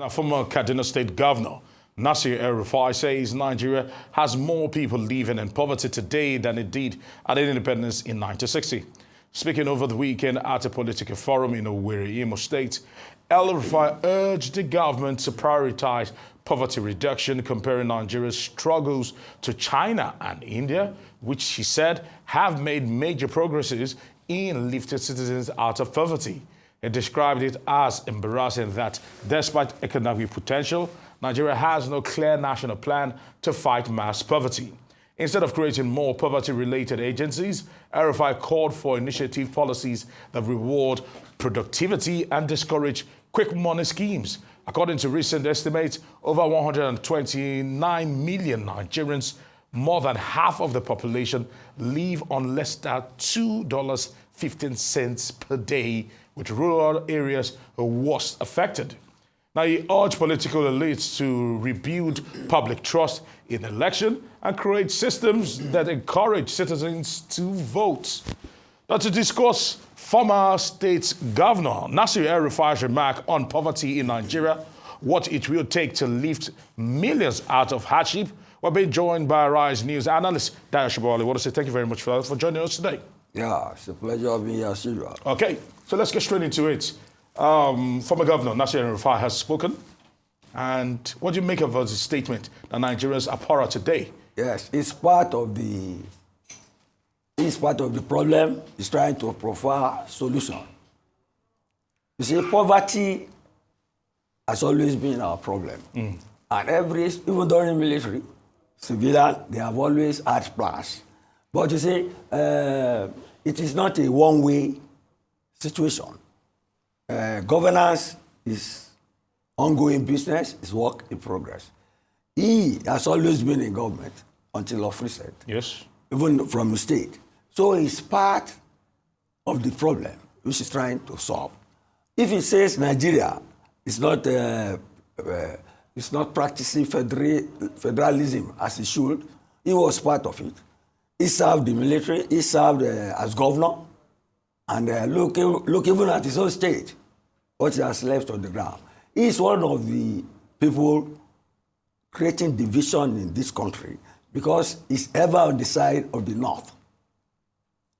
Now, former Kaduna State Governor El-Rufai says Nigeria has more people living in poverty today than it did at independence in 1960. Speaking over the weekend at a political forum in Owerri, Imo State, El-Rufai urged the government to prioritize poverty reduction, comparing Nigeria's struggles to China and India, which he said have made major progresses in lifting citizens out of poverty. He described it as embarrassing that despite economic potential, Nigeria has no clear national plan to fight mass poverty. Instead of creating more poverty-related agencies, El-Rufai called for initiative policies that reward productivity and discourage quick money schemes. According to recent estimates, over 129 million Nigerians, more than half of the population, live on less than $2.15 per day, with rural areas worst affected. Now, he urged political elites to rebuild public trust in election and create systems that encourage citizens to vote. Now, to discuss former state governor El-Rufai's remark on poverty in Nigeria, what it will take to lift millions out of hardship, we're being joined by Rise News analyst Dayo. Sobowale. I want to say thank you very much for joining us today. Yeah, it's a pleasure being here, as usual. Okay, so let's get straight into it. Former Governor El-Rufai has spoken. And what do you make of his statement that Nigerians are poorer today? Yes, it's part of the problem. It's trying to provide solution. You see, poverty has always been our problem. And even during military, civilian, they have always had plans. But you see, it is not a one-way situation. Governance is ongoing business, is work in progress. He has always been in government until of recent. Yes. Even from the state. So he's part of the problem, which is trying to solve. If he says Nigeria is not practicing federalism as it should, he was part of it. He served the military, he served as governor, and look even at his own state, what he has left on the ground. He is one of the people creating division in this country because he's ever on the side of the North.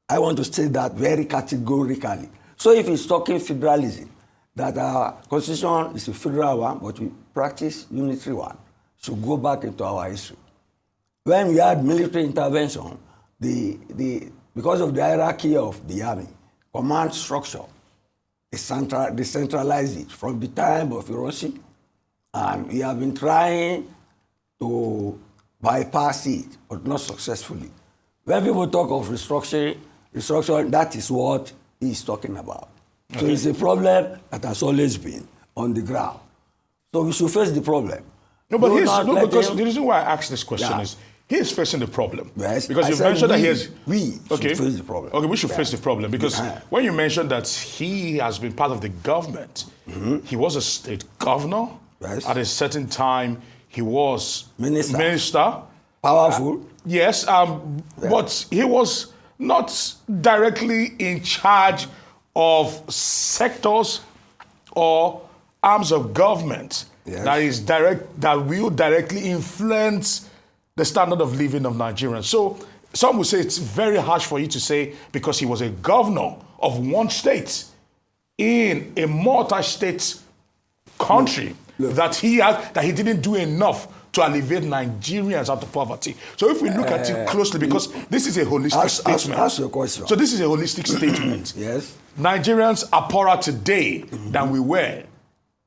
I want to say that very categorically. So if he's talking federalism, that our constitution is a federal one, but we practice unitary one, should go back into our history. When we had military intervention, because of the hierarchy of the army, command structure, they centralized it from the time of Hiroshi, and we have been trying to bypass it, but not successfully. When people talk of restructuring, that is what he's talking about. Okay. So it's a problem that has always been on the ground. So we should face the problem. No, but because the reason why I asked this question is he is facing the problem. Yes, because you mentioned that we should face the problem. Okay, we should face the problem because when you mentioned that he has been part of the government, he was a state governor. Yes. At a certain time, he was minister. Powerful. Yes, but he was not directly in charge of sectors or arms of government that will directly influence the standard of living of Nigerians. So some would say it's very harsh for you to say because he was a governor of one state in a multi-state country that he didn't do enough to alleviate Nigerians out of poverty. So if we look at it closely, because this is a holistic statement. Ask your question. So this is a holistic statement. Yes. Nigerians are poorer today than we were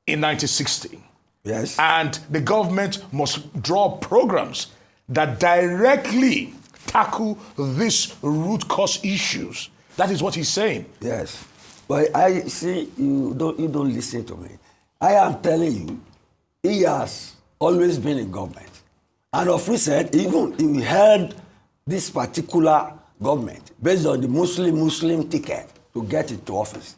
in 1960. Yes. And the government must draw programs that directly tackle these root cause issues. That is what he's saying. Yes. But I see you don't listen to me. I am telling you, he has always been in government. And of recent, even he held this particular government based on the Muslim ticket to get into office.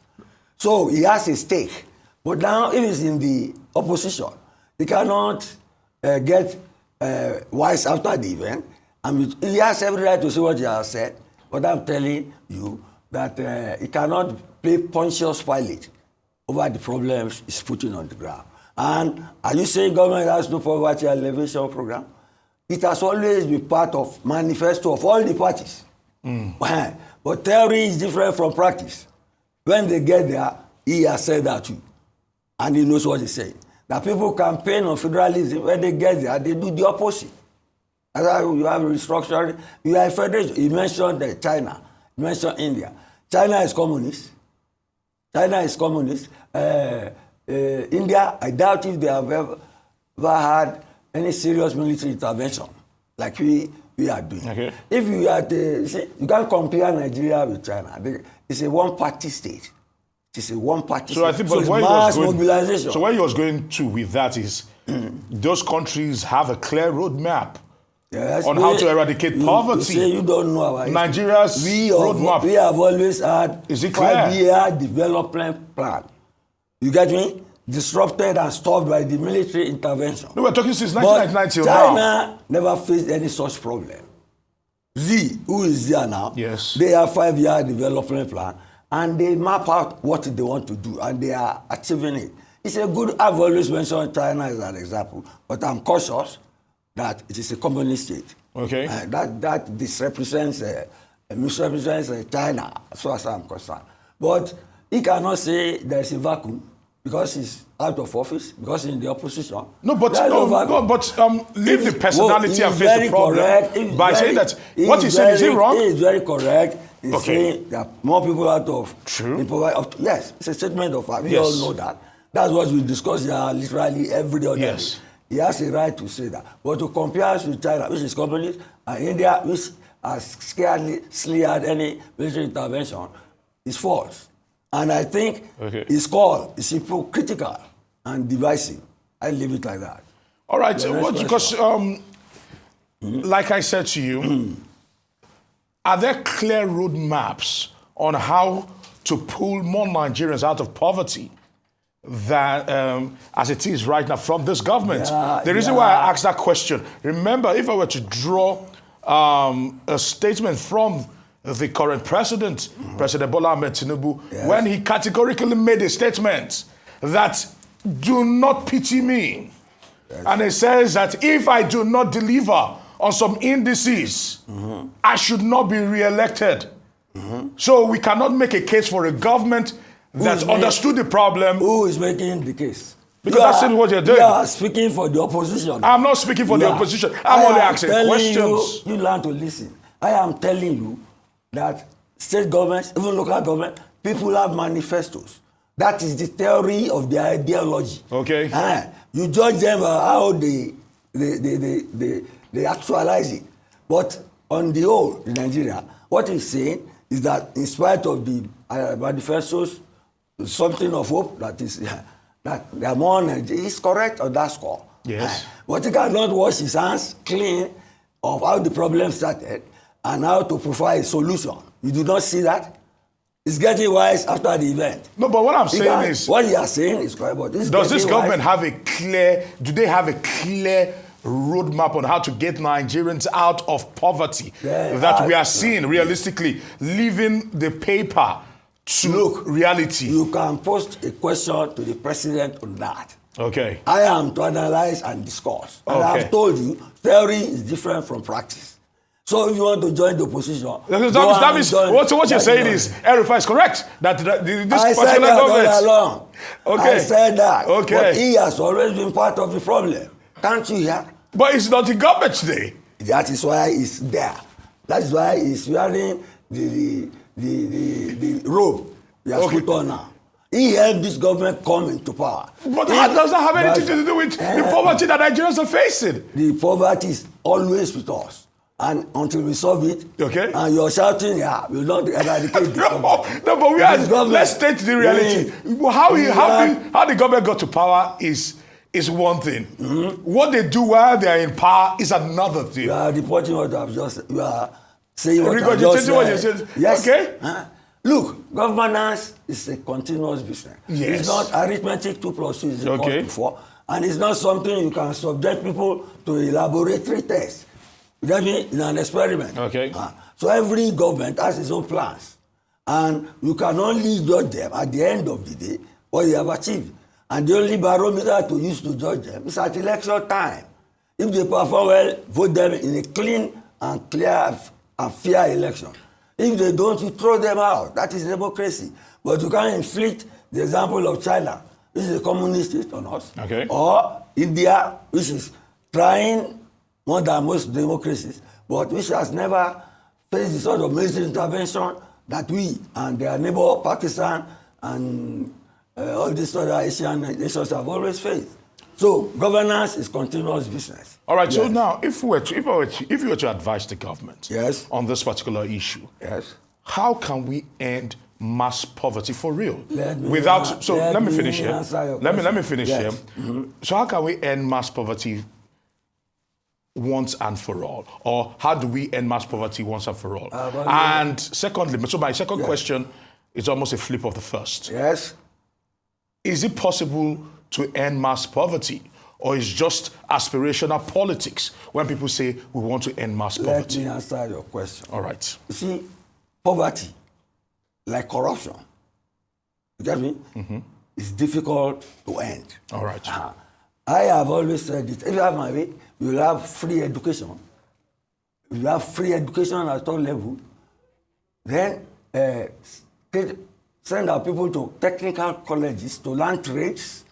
So he has a stake. But now, if he's in the opposition, he cannot get wise after the event. And he has every right to say what he has said. But I'm telling you that he cannot play Pontius Pilate over the problems he's putting on the ground. And are you saying government has no poverty alleviation program? It has always been part of manifesto of all the parties. But theory is different from practice. When they get there, he has said that too. And he knows what he's saying. That people campaign on federalism, when they get there, they do the opposite. That's why you have restructuring, you have federation. He mentioned China, he mentioned India. China is communist. China is communist. India, I doubt if they have ever had any serious military intervention like we are doing. Okay. If you are you can't compare Nigeria with China. It's a one-party state. It's a one-party state. I think, but so it's mass mobilization. So where you was going to with that is, those countries have a clear roadmap on how to eradicate poverty. You say you don't know our Nigeria's roadmap. We have always had Is it clear? 5-year development plan. You get me? Disrupted and stopped by the military intervention. No, we're talking since 1999 till now. China never faced any such problem. Who is there now? Yes. They have 5-year development plan and they map out what they want to do and they are achieving it. It's a good, I've always mentioned China as an example, but I'm cautious that it is a communist state. Okay. That misrepresents China as far as I'm concerned. But he cannot say there's a vacuum because he's out of office, because he's in the opposition. No, but leave the personality and face the problem by saying that what he's saying, is he wrong? He is very correct. He's saying that more people out of... True. Yes, it's a statement of fact. We all know that. That's what we discuss here literally every other day. He has a right to say that. But to compare us with China, which is communist, and India, which has scarcely had any military intervention, is false. And I think his call is hypocritical and divisive. I leave it like that. All right, because like I said to you, are there clear roadmaps on how to pull more Nigerians out of poverty than as it is right now from this government? The reason why I asked that question, remember, if I were to draw a statement from the current president, President Bola Ahmed Tinubu, when he categorically made a statement that do not pity me. And he says that if I do not deliver on some indices, I should not be re-elected. So we cannot make a case for a government that understood the problem. Who is making the case? Because that's still what you're doing. You are speaking for the opposition. I'm not speaking for the opposition. I'm only asking questions. You learn to listen. I am telling you that state governments, even local government, people have manifestos. That is the theory of their ideology. Okay. You judge them how they actualize it. But on the whole, in Nigeria, what he's saying is that in spite of the manifestos, something of hope that is that they are more Nigerian. He's correct on that score. Yes. But he cannot wash his hands clean of how the problem started and how to provide a solution. You do not see that? It's getting wise after the event. No, but what I'm saying is... What you are saying is correct, but does this government have a clear... Do they have a clear roadmap on how to get Nigerians out of poverty that we are seeing realistically, leaving the paper to reality? You can post a question to the president on that. Okay. I am to analyze and discuss. And I have told you, theory is different from practice. So if you want to join the opposition... That means what you're saying is, El-Rufai is correct, that this particular government... all along. Okay. I said that. Okay. But he has always been part of the problem. Can't you hear? But it's not the government today. That is why it's there. That is why he's wearing the robe he has put on now. He helped this government come into power. But that doesn't have anything to do with the poverty that Nigerians are facing. The poverty is always with us. And until we solve it, and you're shouting, we don't eradicate the poverty. No, but let's state the reality. How the government got to power is one thing. What they do while they are in power is another thing. You are reporting what I've just said. You are saying what I've just said. What you said. Yes. Okay. Look, governance is a continuous business. Yes. It's not arithmetic 2 + 2 is equal to 4. And it's not something you can subject people to a laboratory test. You get me? In an experiment. Okay. So every government has its own plans. And you can only judge them at the end of the day what they have achieved. And the only barometer to use to judge them is at election time. If they perform well, vote them in a clean and clear and fair election. If they don't, you throw them out. That is democracy. But you can't inflict the example of China, which is a communist state on us, okay, or India, which is trying more than most democracies, but which has never faced the sort of military intervention that we and their neighbor Pakistan and all these other Asian nations have always faced. So governance is continuous business. All right. Yes. So now, if you were to advise the government, yes, on this particular issue, yes, how can we end mass poverty for real? Let me finish here. Let me finish yes. here. Mm-hmm. So how can we end mass poverty once and for all? Or how do we end mass poverty once and for all? And secondly, so my second question is almost a flip of the first. Yes. Is it possible to end mass poverty, or is just aspirational politics when people say we want to end mass poverty? Let me answer your question. All right. You see, poverty, like corruption, you get me? Mm-hmm. It's difficult to end. All right. I have always said it. If you have my way, you will have free education. If you have free education at all level, then send our people to technical colleges to learn trades.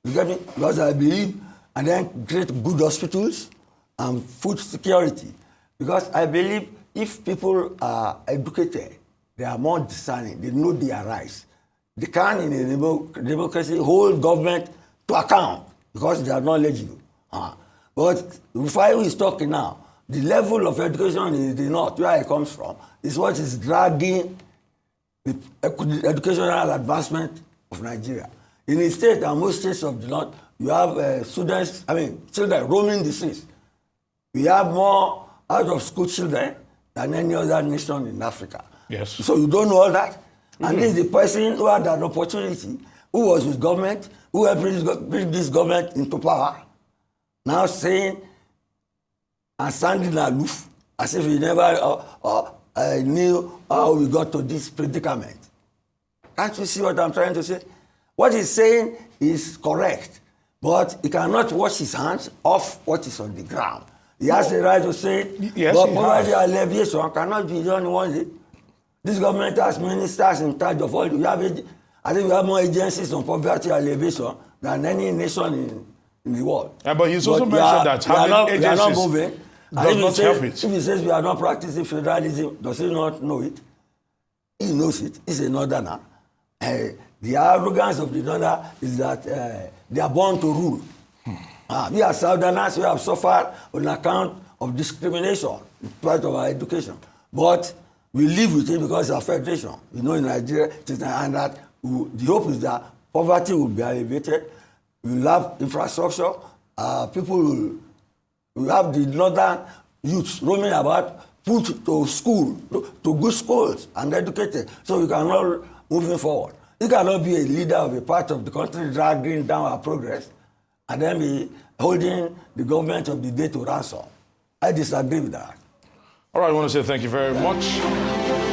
You get me? Because I believe, and then create good hospitals and food security. Because I believe if people are educated, they are more discerning, they know their rights. They can, in a democracy, hold government to account because they are knowledgeable. But Rufai is talking now, the level of education in the north, where it comes from, is what is dragging the educational advancement of Nigeria. In the state and most states of the north, you have children roaming the streets. We have more out-of-school children than any other nation in Africa. Yes. So you don't know all that? Mm-hmm. And this is the person who had an opportunity, who was with government, who helped bring this government into power, now saying and standing aloof, as if he never knew how we got to this predicament. Can't you see what I'm trying to say? What he's saying is correct, but he cannot wash his hands off what is on the ground. He has the right to say it, yes, but poverty alleviation cannot be done in one day. This government has ministers in charge of all. I think we have more agencies on poverty alleviation than any nation in the world. Yeah, but he's also mentioned that having agencies are not moving. does not help it. If he says we are not practicing federalism, does he not know it? He knows it. He's a northerner. The arrogance of the northerner is that they are born to rule. We are southerners, we have suffered on account of discrimination in part of our education. But we live with it because of federation. You know, in Nigeria, and that the hope is that poverty will be alleviated. We will have infrastructure. People will have the northern youths roaming about, put to school, to good schools and educated, so we can all moving forward. You cannot be a leader of a part of the country dragging down our progress and then be holding the government of the day to ransom. I disagree with that. All right, I want to say thank you very much.